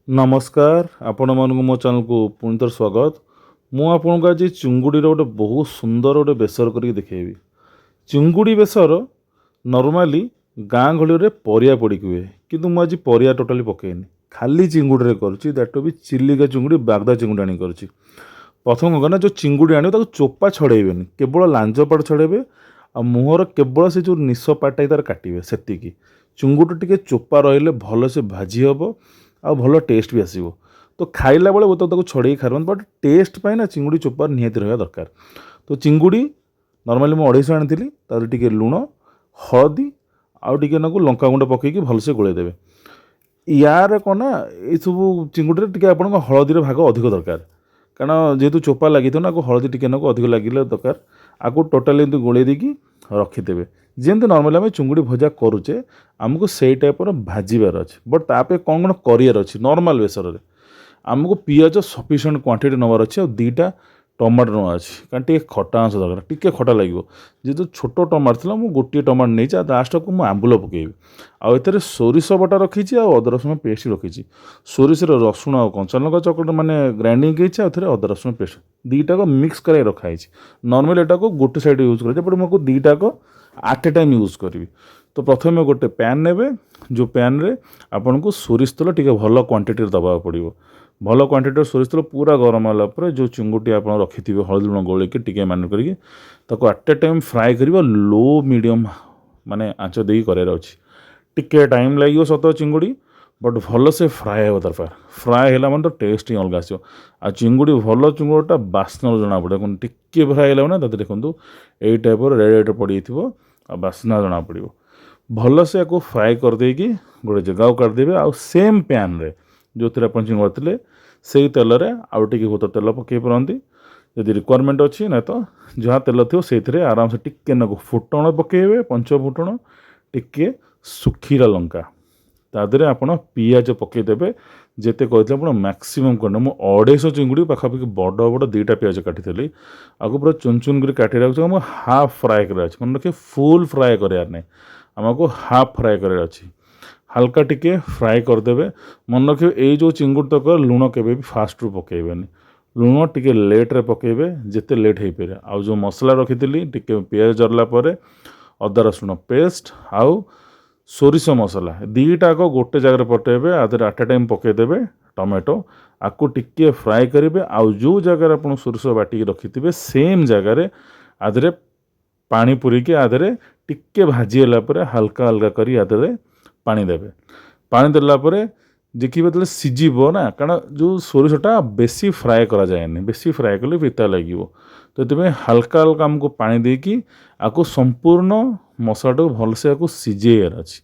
नमस्कार आपण मानक मो चैनल को पुणी थर स्वागत। मु आपको आज चिंगुड़ी गोटे बहुत सुंदर गोटे बेसर करके देखेबी। चिंगुड़ी बेसर नॉर्मली गाँ गहली परिया पड़क हुए किंतु मुझे परिया टोटाली पकईनी खाली चिंगुड़ी करुँची दैट भी चिलिका चिंगुड़ी बागदा चिंगुड़ी आनी करुँची। प्रथम कौन जो चिंगुड़ी आने चोपा छड़ेबेनि केवल लांज पाट छड़ेबे आ मुहर केवल से जो निश पाटा तार काटे से चिंगुड़ी टी चोपा रही भल से भाजी हम आ भल टेस्ट भी आसो। तो खाइला बेले तो छड़े खार बट टेस्ट पाई ना चिंगुड़ी चोपा निहाती रहा दरकार। तो चिंगुड़ी नॉर्मली मुझे 250 आनी तार टे लुण हलदी आउ टे नाकु लंका गुंड पकईकि भलसे गोले देवे। यार कौन ना ये सब चिंगुड़ी टे आप हलदी भाग अधिक दरकार कारण जेहेतु चोपा लगी ना हलदी टे नाकु अधिक लगे दरकार। आपको टोटाली गोले देकी रखिदेवे जमी नॉर्मली आम चिंगुड़ी भजा करुचे आमको से टाइप भाजबार अच्छे। बट ताप कौन कौन करार अच्छे नॉर्मल बेसर आमको पियाज सफिशिएंट क्वांटिटी नवार अच्छे और 2टा टमाटर नवा अच्छे कारण टे खटा अंश दरकार टी खटा लगे जेहतु छोट टमाटर था मुझे गोटे टमाटर नहीं लास्ट को मुझे आंबुल पकेबी आउ सोरिष बटा रखी अदा रसुण पेस्ट रखी सोरिष रसुण और कंचा लंका चकट माने ग्राइंडिंग अदा रसुण पेस्ट 2टा को मिक्स कर रखाई। नॉर्मल एटा को गोटे साइड यूज कर बट मुझे 2टा को आट ए टाइम यूज करी। तो प्रथम गोटे पैन ने जो पैन रे आपन को सोरिष तेल टी भल क्वांटिटी दबा पड़ो भल क्वांटिटी सोरिष तेल पूरा गरम होला जो चिंगुटी आप रखि हलदी लुण गोलिक टी मान करके आट ए टाइम फ्राए कर लो मीडियम माने आँच दे करार अच्छी टिके टाइम लगे सत चिंगुड़ी बट भल से फ्राए हो दरकार फ्राए है मैंने तो टेस्ट ही अलग आसो। आ चिंगुड़ी भल चिंगुड़ीटा बास्ना जना पड़े टिके फ्राए है ना देखो यही टाइप रेड पड़ी बास्ना जना पड़ो भल से आपको फ्राए करदे कि गोटे जगह को काटदेवे आ सेम पैन रे जो थे आप चिंगुड़ी से तेल आउ टे बहुत तेल पकई पारती जदि रिक्वायरमेंट अच्छी ना तो जहाँ तेल थो से आराम से टिके नाक फुटण पकईबे पंच फुटण टिके सुखीला लंका तादे आप पियाज पकईदेवे जिते कहते आप मैक्सीम करना मुझे 250 चिंगुड़ी पाखापाखि बड़ बड़ 2टा पियाज काटी आपको पूरा चुन चुन कर काटी मुझे हाफ फ्राए कर मन रखिए फुल फ्राए करार नहीं आमको हाफ फ्राए कर अच्छी हल्का टिके फ्राए करदे। मन रखिए ये जो चिंगुड़ी तक लुण के फास्ट रू पकईबेनि लुण टिके लेट्रे पकईबे जिते लेट हो पारे आउ जो मसला रखी टिके पियाज जरला अदा रसुण पेस्ट आउ सोरिष मसला 2टा को गोटे जगह पटेबे आधे आट टाइम पकईदेवे टमाटो आपको टिके फ्राए करेंगे आउ जो जगह आप सोरिष बाटिक रखिथे सेम जगार आधे पानी पूरिकी आधे टिके भाजीला हल्का हल्का कर आधे पानी देवे पानी देला देखिए जो सीझब ना कारण जो सोरिषटा बेसी फ्राए करा जाएनि बेसी फ्राए कले पिता लगे तो ये हल्का हल्का आमको पानी देकी आपको संपूर्ण मसला को भलसे आपको सीझेयार अच्छे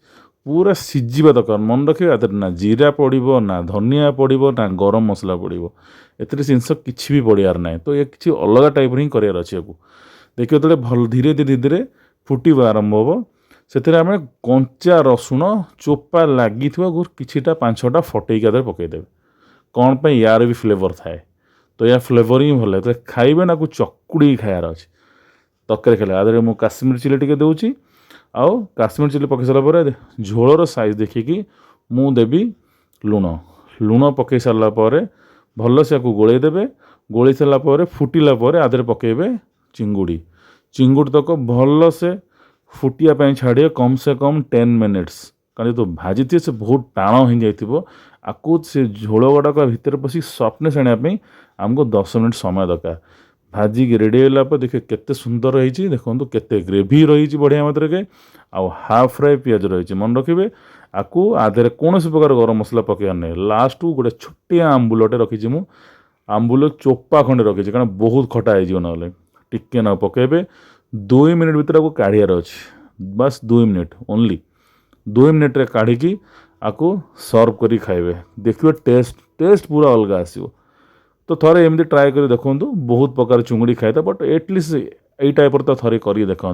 पूरा सीझा दरकार। मन रखिए आदर ना जीरा पड़ो ना धनिया पड़ो ना गरम मसला पड़ो एतिर जिनस किसी भी पड़ार ना तो ये किसी अलग टाइप हिं करार अच्छे आपको देखिए जो भल धीरे धीरे धीरे फुटवा आरंभ हम से कंचा रसुण चोपा लगी किछिटा 5-6टा फटैक पकईदेवे कौन पे यार भी फ्लेवर थाए तो या फ्लेवर ही भल तो खाइबे ना चकुड़ी खायार अच्छे तक खेल आदि मुझे काश्मीर चिली टे दूसरी आउ काश्मीर चिली पकई सारापर झोलर साइज देखिकी मु देवी लुण लुण पकई सारापर भल से आपको गोलैदेवे गोल सारापर फुटिला आदि पकईबे चिंगुड़ी चिंगुड़ी तक भल से फुटिया छाड़िए कम से कम 10 मिनिट्स कारण जो भाजी थी से बहुत टाण हो जाइए आपको से झोल गुड़ाक भितर पशि सफ्टनेस आने आमको 10 मिनिट समय दरकार भाजी रेडी होला देखिए केते सुंदर रही देखो केते ग्रेवी रही बढ़िया मात्रा के आउ हाफ फ्राए पियाज रही मन रखिए आपको आधे कौन प्रकार गरम मसला पकड़ ना लास्ट को गोटे छोटिया आंबुलटे रखी मुझे आंबुल चोपा खंडे रखी कारण बहुत खटा हो ना टिके ना पकईबे 2 मिनिट भर आपको काढ़ियार अच्छे बस 2 मिनिट ओनली 2 मिनिट रे काढ़ी आपको सर्व करी खाइबे देखिए टेस्ट पूरा अलग आसो। तो थोड़े एमती ट्राए कर देखूँ बहुत प्रकार चुंगुड़ी खाए था बट एटलिस्ट यही टाइप तो थे कर देखा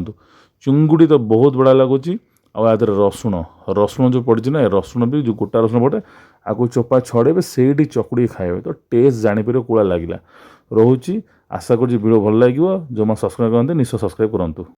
चुंगुड़ी तो बहुत बड़ा लगुच आदि रसुण रसुण जो पड़ी ना रसुण भी जो गोटा रसुण पड़े आपको चोपा छड़े से चकुड़ी खाए तो टेस्ट जापर कौड़ा लगे रोचे आशा कर वीडियो भल लगे जो मैं सब्सक्राइब करते निश्चय सब्सक्राइब करूँ।